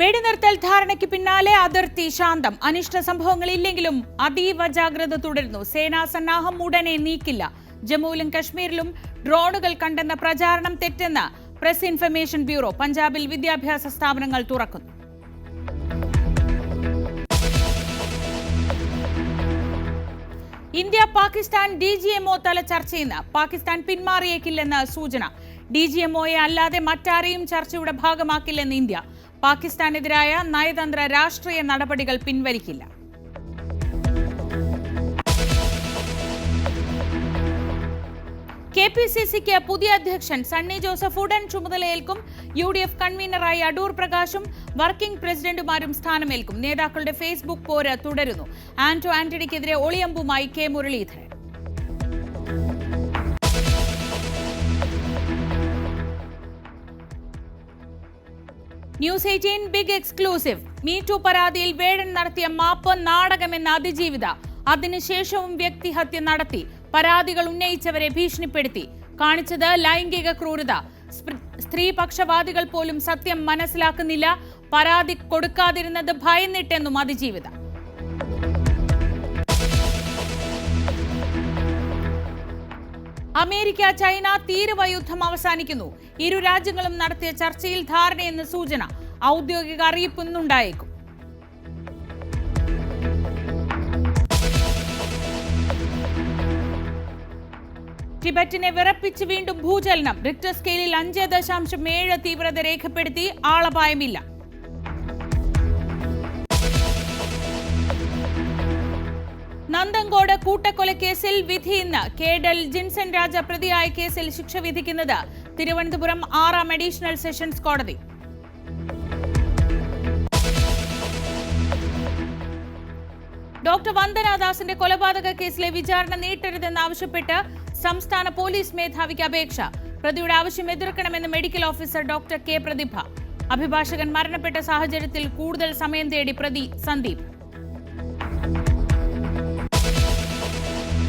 വെടിനിർത്തൽ ധാരണയ്ക്ക് പിന്നാലെ അതിർത്തി ശാന്തം. അനിഷ്ട സംഭവങ്ങളില്ലെങ്കിലും അതീവ ജാഗ്രത തുടരുന്നു. സേനാ സന്നാഹം ഉടനെ നീക്കില്ല. ജമ്മുവിലും കശ്മീരിലും ഡ്രോണുകൾ കണ്ടെന്ന പ്രചാരണം തെറ്റെന്ന് പ്രസ് ഇൻഫർമേഷൻ ബ്യൂറോ. പഞ്ചാബിൽ വിദ്യാഭ്യാസ സ്ഥാപനങ്ങൾ തുറക്കുന്നു. ഇന്ത്യ പാകിസ്ഥാൻ DGMO തല ചർച്ചയിന്ന്. പാകിസ്ഥാൻ പിന്മാറിയേക്കില്ലെന്ന് സൂചന. DGMOയെ അല്ലാതെ മറ്റാരെയും ചർച്ചയുടെ ഭാഗമാക്കില്ലെന്ന് ഇന്ത്യ. പാകിസ്ഥാനെതിരായ നയതന്ത്ര രാഷ്ട്രീയ നടപടികൾ പിൻവലിക്കില്ല. KPCCക്ക് പുതിയ അധ്യക്ഷൻ സണ്ണി ജോസഫ് ഉടൻ ചുമതലയേൽക്കും. UDF കൺവീനറായി അടൂർ പ്രകാശും വർക്കിംഗ് പ്രസിഡന്റുമാരും സ്ഥാനമേൽക്കും. നേതാക്കളുടെ ഫേസ്ബുക്ക് പോര് തുടരുന്നു. ആന്റണിക്കെതിരെ ഒളിയമ്പുമായി K Muraleedharan. News 18 big exclusive. Me too പരാതിയിൽ വേടൻ നടത്തിയ മാപ്പ് നാടകമെന്ന അതിജീവിത. അതിനുശേഷവും വ്യക്തിഹത്യ നടത്തി. പരാതികൾ ഉന്നയിച്ചവരെ ഭീഷണിപ്പെടുത്തി. കാണിച്ചത് ലൈംഗിക ക്രൂരത. സ്ത്രീപക്ഷവാദികൾ പോലും സത്യം മനസ്സിലാക്കുന്നില്ല. പരാതി കൊടുക്കാതിരുന്നത് ഭയന്നിട്ടെന്നും അതിജീവിത. അമേരിക്ക ചൈന തീരുവ യുദ്ധം അവസാനിക്കുന്നു. ഇരു രാജ്യങ്ങളും നടത്തിയ ചർച്ചയിൽ ധാരണയെന്ന് സൂചന. ഔദ്യോഗിക അറിയിപ്പൊന്നുണ്ടായേക്കും. ടിബറ്റിനെ വിറപ്പിച്ച് വീണ്ടും ഭൂചലനം. റിക്ടർ സ്കെയിലിൽ 5.7 തീവ്രത രേഖപ്പെടുത്തി. ആളപായമില്ല. നന്ദങ്കോട് കൂട്ടക്കൊലക്കേസിൽ വിധി ഇന്ന്. കേഡൽ ജിൻസൺ രാജ പ്രതിയായ കേസിൽ ശിക്ഷ വിധിക്കുന്നത് തിരുവനന്തപുരം 6ാം അഡീഷണൽ സെഷൻസ് കോടതി. ഡോക്ടർ വന്ദനാദാസിന്റെ കൊലപാതക കേസിലെ വിചാരണ നീട്ടരുതെന്നാവശ്യപ്പെട്ട് സംസ്ഥാന പോലീസ് മേധാവിക്ക് അപേക്ഷ. പ്രതിയുടെ ആവശ്യം എതിർക്കണമെന്ന് മെഡിക്കൽ ഓഫീസർ ഡോക്ടർ K പ്രതിഭ. അഭിഭാഷകൻ മരണപ്പെട്ട സാഹചര്യത്തിൽ കൂടുതൽ സമയം തേടി പ്രതി സന്ദീപ്.